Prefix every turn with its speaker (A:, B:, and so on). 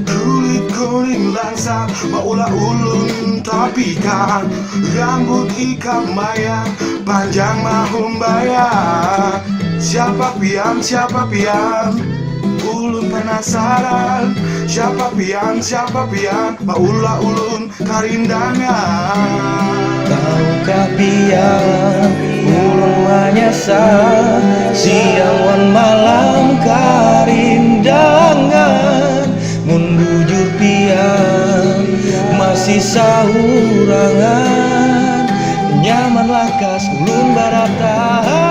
A: Kulit kuning langsat, maulah ulun tapi kan rambut ikan mayang, panjang mahum bayang. Siapa pian, ulun penasaran. Siapa pian, maulah ulun karindangan.
B: Tahukah pian, ulun menyesal siang wan malam karindangan. Mun bujur pian masih saurangan, nyaman lakas ulun baratahan.